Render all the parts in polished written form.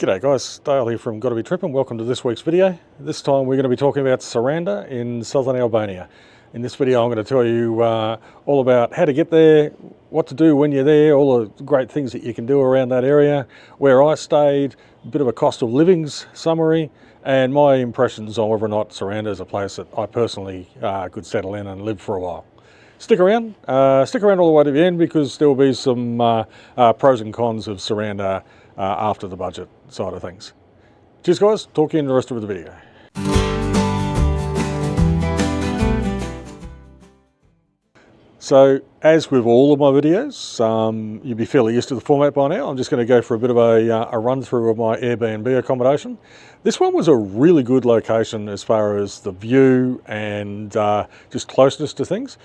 G'day guys, Dale here from GottaBTrippin. Welcome to this week's video. This time we're going to be talking about Saranda in Southern Albania. In this video I'm going to tell you all about how to get there, what to do when you're there, all the great things that you can do around that area, where I stayed, a bit of a cost of livings summary, and my impressions on whether or not Saranda is a place that I personally could settle in and live for a while. Stick around all the way to the end, because there will be some pros and cons of Saranda after the budget side of things. Cheers guys, talk to you in the rest of the video. So as with all of my videos, you'll be fairly used to the format by now. I'm just going to go for a bit of a run through of my Airbnb accommodation. This one was a really good location as far as the view and just closeness to things.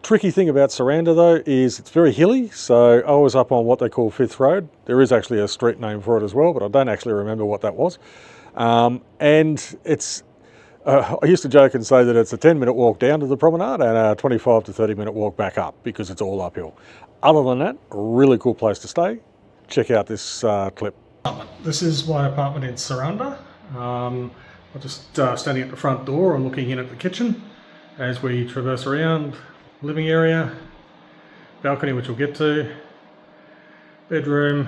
Tricky thing about Saranda though is it's very hilly, so I was up on what they call Fifth Road. There is actually a street name for it as well, but I don't actually remember what that was. And it's, I used to joke and say that it's a 10-minute walk down to the promenade and a 25 to 30-minute walk back up, because it's all uphill. Other than that, a really cool place to stay. Check out this clip. This is my apartment in Saranda. I'm just standing at the front door and looking in at the kitchen as we traverse around. Living area, balcony which we'll get to, bedroom,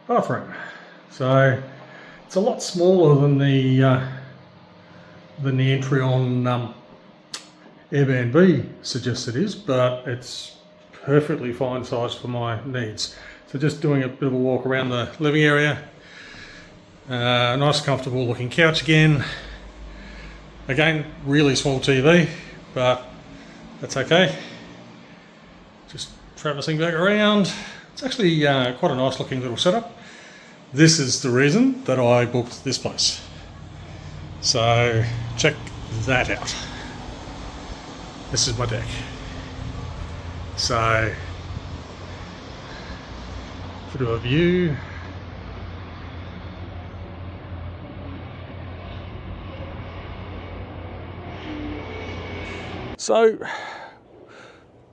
bathroom. So it's a lot smaller than the entry on Airbnb suggests it is, but it's perfectly fine size for my needs. So just doing a bit of a walk around the living area. Nice comfortable looking couch again. Again, really small TV. But that's okay. Just traversing back around. It's actually quite a nice looking little setup. This is the reason that I booked this place. So check that out. This is my deck. So bit of a view. So,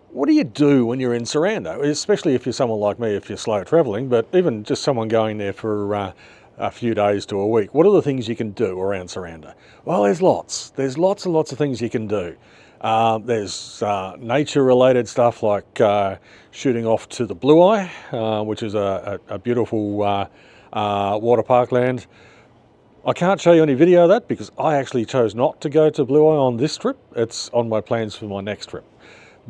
what do you do when you're in Saranda, especially if you're someone like me, if you're slow travelling, but even just someone going there for a few days to a week? What are the things you can do around Saranda? Well, there's lots. There's lots and lots of things you can do. There's nature-related stuff like shooting off to the Blue Eye, which is a beautiful water park land. I can't show you any video of that because I actually chose not to go to Blue Eye on this trip. It's on my plans for my next trip,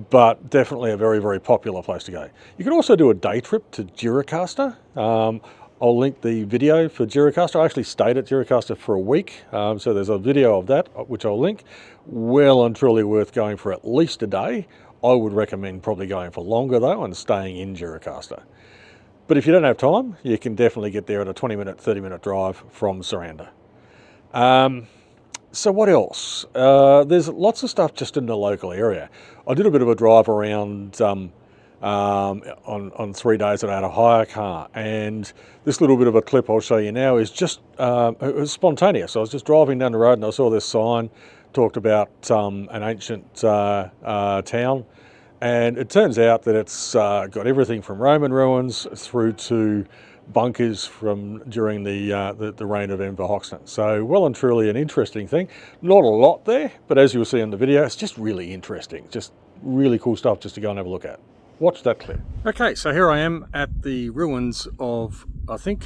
but definitely a very, very popular place to go. You can also do a day trip to Gjirokaster. I'll link the video for Gjirokaster. I actually stayed at Gjirokaster for a week, so there's a video of that which I'll link. Well and truly worth going for at least a day. I would recommend probably going for longer though and staying in Gjirokaster. But if you don't have time, you can definitely get there at a 20-minute, 30-minute drive from Saranda. So what else? There's lots of stuff just in the local area. I did a bit of a drive around on 3 days that I had a hire car, and this little bit of a clip I'll show you now is just, it was spontaneous. I was just driving down the road and I saw this sign, talked about an ancient town. And it turns out that it's got everything from Roman ruins through to bunkers from during the reign of Emperor Hoxton. So well and truly an interesting thing. Not a lot there, but as you'll see in the video, it's just really interesting. Just really cool stuff just to go and have a look at. Watch that clip. Okay, so here I am at the ruins of, I think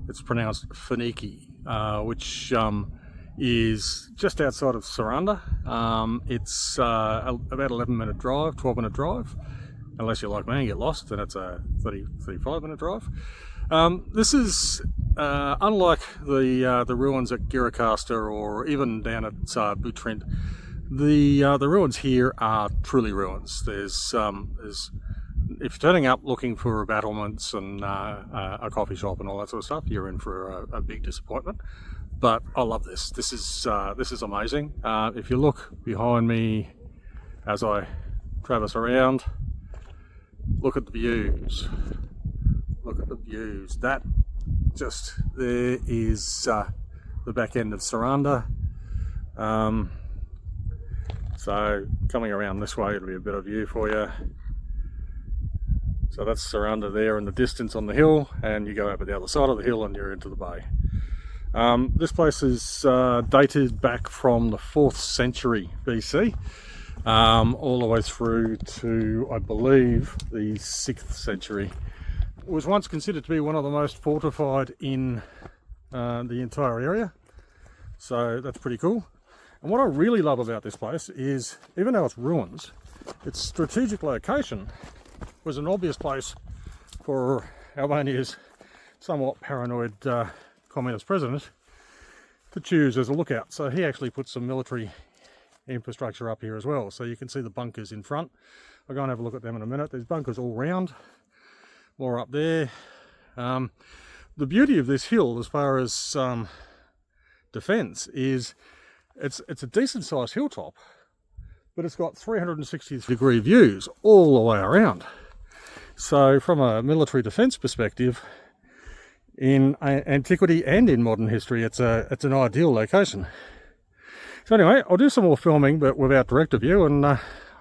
it's pronounced Phoenice, which is just outside of Saranda. It's about 11-minute drive, 12-minute drive. Unless you're like me and get lost, then it's a 35-minute drive. This is unlike the ruins at Gjirokaster or even down at Butrint. The ruins here are truly ruins. There's if you're turning up looking for battlements and a coffee shop and all that sort of stuff, you're in for a big disappointment. But I love this. This is amazing. If you look behind me as I traverse around, look at the views. Look at the views. That just there is the back end of Saranda. So coming around this way, it'll be a better view for you. So that's Saranda there in the distance on the hill, and you go over the other side of the hill and you're into the bay. This place is dated back from the 4th century BC, all the way through to, I believe, the 6th century. It was once considered to be one of the most fortified in the entire area, so that's pretty cool. And what I really love about this place is, even though it's ruins, its strategic location was an obvious place for Albania's somewhat paranoid communist president to choose as a lookout. So he actually put some military infrastructure up here as well. So you can see the bunkers in front. I'll go and have a look at them in a minute. There's bunkers all round, more up there. The beauty of this hill as far as defence is it's a decent sized hilltop, but it's got 360-degree views all the way around. So from a military defence perspective, in antiquity and in modern history, it's an ideal location. So anyway, I'll do some more filming, but without director view, and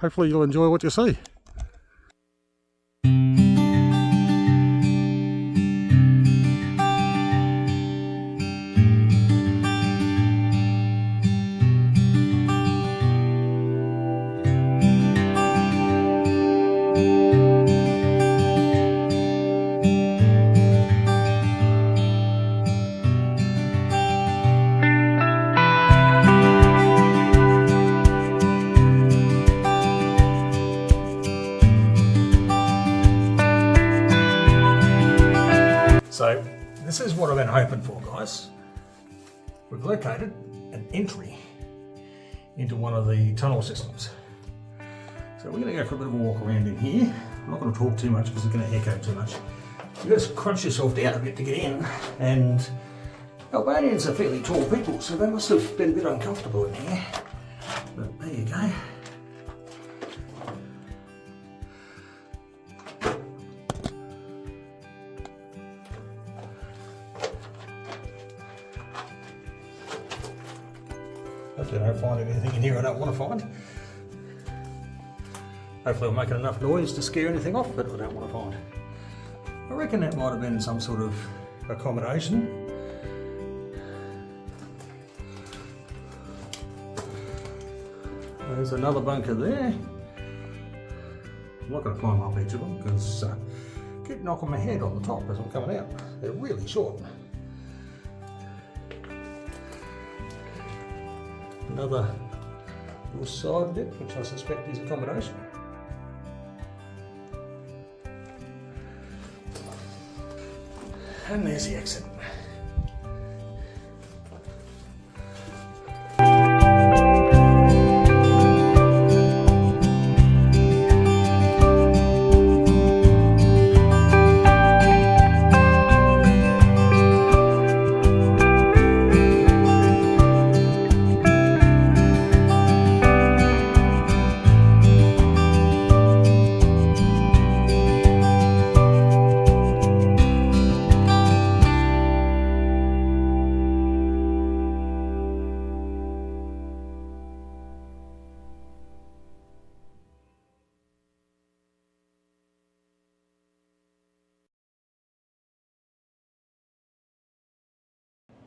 hopefully you'll enjoy what you see. So this is what I've been hoping for, guys. We've located an entry into one of the tunnel systems. So we're going to go for a bit of a walk around in here. I'm not going to talk too much because it's going to echo too much. You just crunch yourself down a bit to get in, and Albanians are fairly tall people, so they must have been a bit uncomfortable in here. But there you go. Hopefully I don't find anything in here I don't want to find. Hopefully I'm making enough noise to scare anything off, but I don't want to find. I reckon that might have been some sort of accommodation. There's another bunker there. I'm not going to climb up each of them because I keep knocking my head on the top as I'm coming out. They're really short. Another little side bit, which I suspect is accommodation. And there's the exit.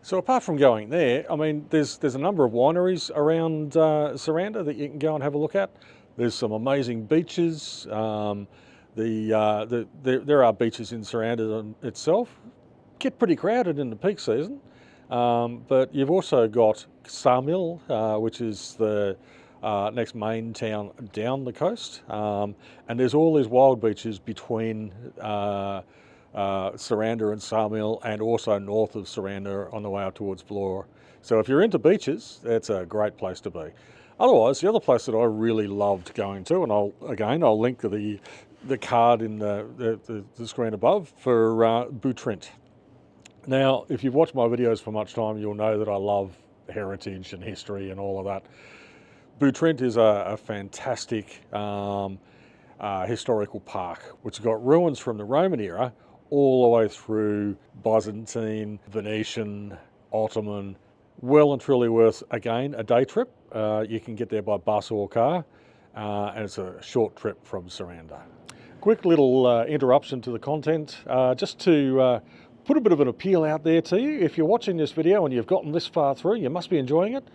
So apart from going there, I mean, there's a number of wineries around Saranda that you can go and have a look at. There's some amazing beaches. There are beaches in Saranda itself. Get pretty crowded in the peak season, but you've also got Sarmil, which is the next main town down the coast, and there's all these wild beaches between Saranda and Sarmil, and also north of Saranda on the way out towards Vlora. So if you're into beaches, that's a great place to be. Otherwise, the other place that I really loved going to, and I'll link the card in the screen above for Butrint. Now, if you've watched my videos for much time, you'll know that I love heritage and history and all of that. Butrint is a fantastic historical park, which has got ruins from the Roman era all the way through Byzantine, Venetian, Ottoman. Well and truly worth, again, a day trip. You can get there by bus or car, and it's a short trip from Saranda. Quick little interruption to the content, just to put a bit of an appeal out there to you. If you're watching this video and you've gotten this far through, you must be enjoying it.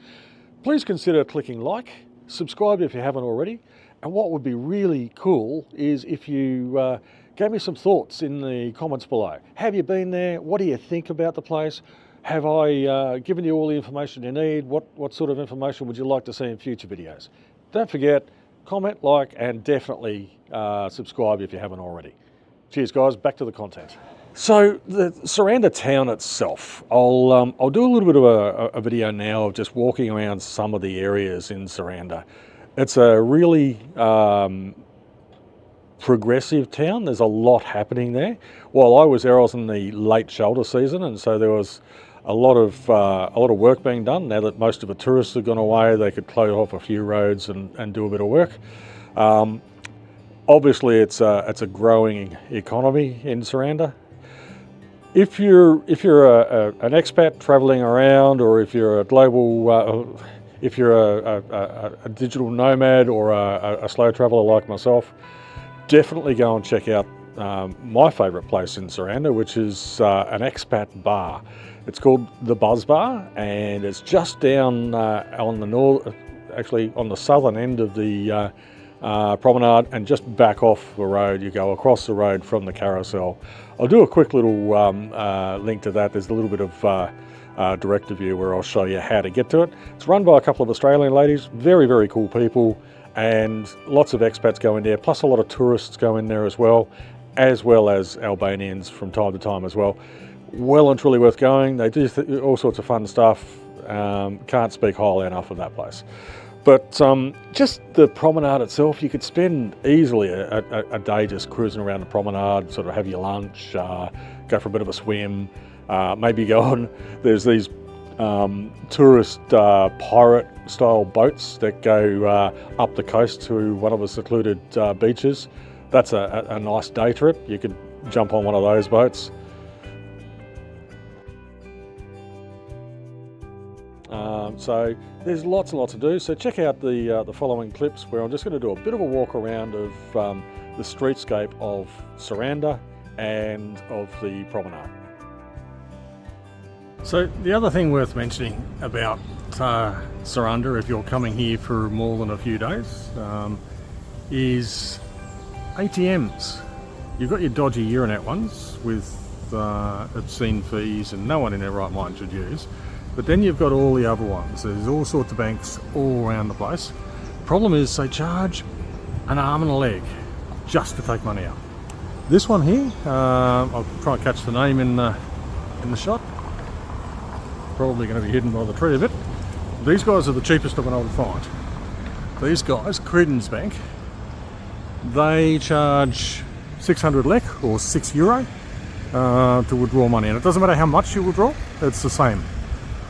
Please consider clicking like, subscribe if you haven't already, and what would be really cool is if you gave me some thoughts in the comments below. Have you been there? What do you think about the place? Have I given you all the information you need? What sort of information would you like to see in future videos? Don't forget, comment, like, and definitely subscribe if you haven't already. Cheers guys, back to the content. So the Saranda town itself, I'll do a little bit of a video now of just walking around some of the areas in Saranda. It's a really progressive town. There's a lot happening there. While I was there, I was in the late shoulder season, and so there was a lot of work being done. Now that most of the tourists have gone away, they could close off a few roads and do a bit of work. Obviously, it's a growing economy in Saranda. If you're an expat travelling around, or if you're a global, if you're a digital nomad or a slow traveller like myself, definitely go and check out my favourite place in Saranda, which is an expat bar. It's called the Buzz Bar, and it's just down on the southern end of the promenade, and just back off the road. You go across the road from the carousel. I'll do a quick little link to that. There's a little bit of director view where I'll show you how to get to it. It's run by a couple of Australian ladies, very, very cool people, and lots of expats go in there, plus a lot of tourists go in there as well as Albanians from time to time as well. Well and truly worth going. They do all sorts of fun stuff. Can't speak highly enough of that place. But just the promenade itself, you could spend easily a day just cruising around the promenade, sort of have your lunch, go for a bit of a swim, maybe go on. There's these tourist pirate style boats that go up the coast to one of the secluded beaches. That's a nice day trip. You could jump on one of those boats. So there's lots and lots to do. So check out the following clips where I'm just going to do a bit of a walk around of the streetscape of Saranda and of the promenade. So the other thing worth mentioning about Saranda, if you're coming here for more than a few days, is ATMs. You've got your dodgy Euronet ones with obscene fees and no one in their right mind should use. But then you've got all the other ones. There's all sorts of banks all around the place. Problem is they charge an arm and a leg just to take money out. This one here, I'll try and catch the name in the shot. Probably going to be hidden by the tree a bit. These guys are the cheapest of what I would find. These guys, Credence Bank, they charge 600 lek or €6 to withdraw money, and it doesn't matter how much you withdraw, it's the same.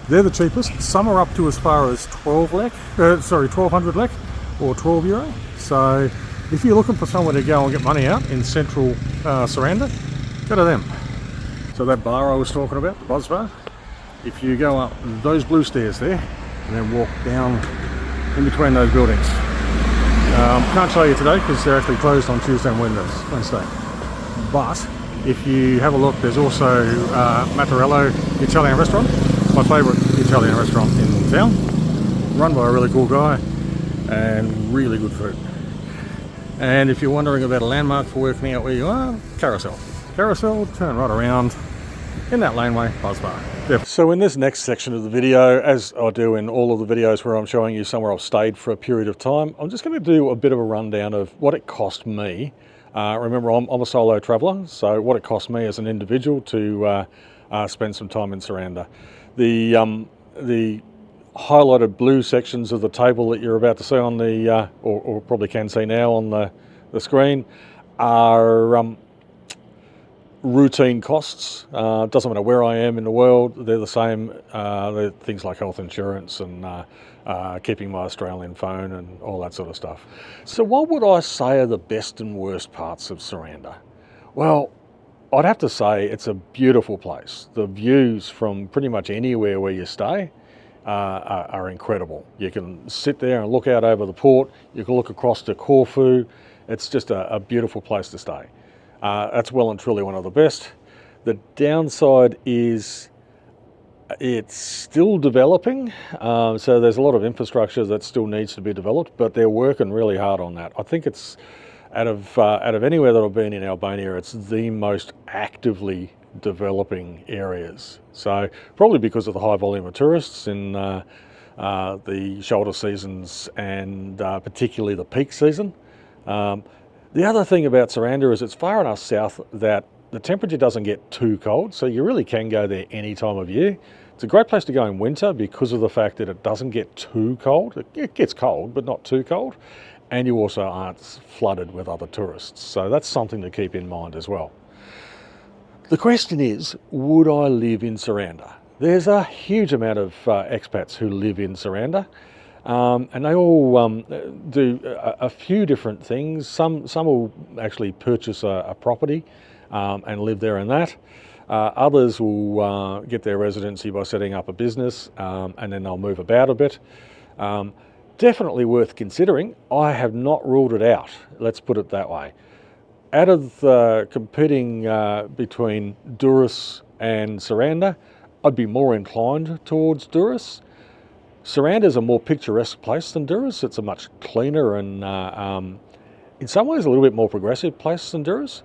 They're the cheapest. Some are up to as far as 1,200 lek or €12. So if you're looking for somewhere to go and get money out in central Saranda, go to them. So that bar I was talking about, the Buzz Bar, if you go up those blue stairs there and then walk down in between those buildings. Can't show you today because they're actually closed on Tuesday and Wednesday. But if you have a look, there's also Mattarello Italian restaurant. My favourite Italian restaurant in town, run by a really cool guy and really good food. And if you're wondering about a landmark for working out where you are, Carousel, turn right around in that laneway, Buzz Bar. Yep. So in this next section of the video, as I do in all of the videos where I'm showing you somewhere I've stayed for a period of time, I'm just going to do a bit of a rundown of what it cost me. Remember, I'm a solo traveller, so what it cost me as an individual to spend some time in Saranda. The highlighted blue sections of the table that you're about to see on the, or probably can see now on the screen, are routine costs. Doesn't matter where I am in the world, they're the same. They're things like health insurance and keeping my Australian phone and all that sort of stuff. So what would I say are the best and worst parts of Saranda? Well, I'd have to say it's a beautiful place. The views from pretty much anywhere where you stay are incredible. You can sit there and look out over the port. You can look across to Corfu It's just a beautiful place to stay. That's well and truly one of the best. The downside is it's still developing, so there's a lot of infrastructure that still needs to be developed, but they're working really hard on that. I think it's out of anywhere that I've been in Albania, it's the most actively developing areas. So probably because of the high volume of tourists in the shoulder seasons and particularly the peak season. The other thing about Saranda is it's far enough south that the temperature doesn't get too cold, so you really can go there any time of year. It's a great place to go in winter because of the fact that it doesn't get too cold. It gets cold, but not too cold. And you also aren't flooded with other tourists. So that's something to keep in mind as well. The question is, would I live in Saranda? There's a huge amount of expats who live in Saranda. And they all do a few different things. Some will actually purchase a property and live there in that. Others will get their residency by setting up a business and then they'll move about a bit. Definitely worth considering. I have not ruled it out, let's put it that way. Out of competing between Durrës and Saranda, I'd be more inclined towards Durrës. Saranda is a more picturesque place than Durrës. It's a much cleaner and in some ways a little bit more progressive place than Durrës.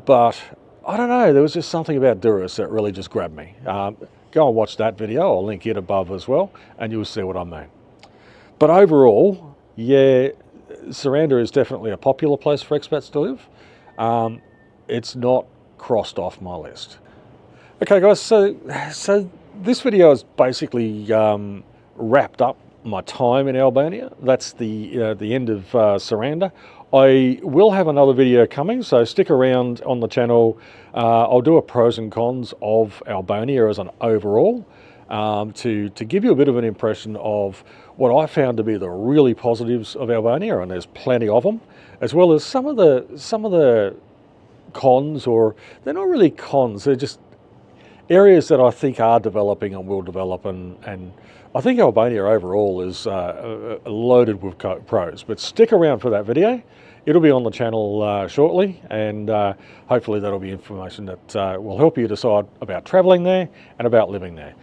But I don't know, there was just something about Durrës that really just grabbed me. Go and watch that video, I'll link it above as well, and you'll see what I mean. But overall, yeah, Saranda is definitely a popular place for expats to live. It's not crossed off my list. Okay guys, so this video is basically wrapped up my time in Albania. That's the end of Saranda. I will have another video coming, so stick around on the channel. I'll do a pros and cons of Albania as an overall, to give you a bit of an impression of what I found to be the really positives of Albania, and there's plenty of them, as well as some of the cons, or they're not really cons, they're just areas that I think are developing and will develop, and I think Albania overall is loaded with pros. But stick around for that video. It'll be on the channel shortly, and hopefully that'll be information that will help you decide about travelling there and about living there.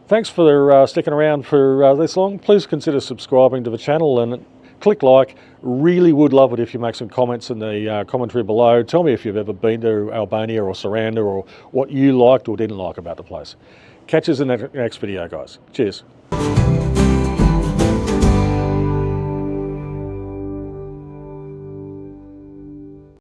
Thanks for sticking around for this long. Please consider subscribing to the channel and click like. Really would love it if you make some comments in the commentary below. Tell me if you've ever been to Albania or Saranda, or what you liked or didn't like about the place. Catch us in the next video, guys. Cheers.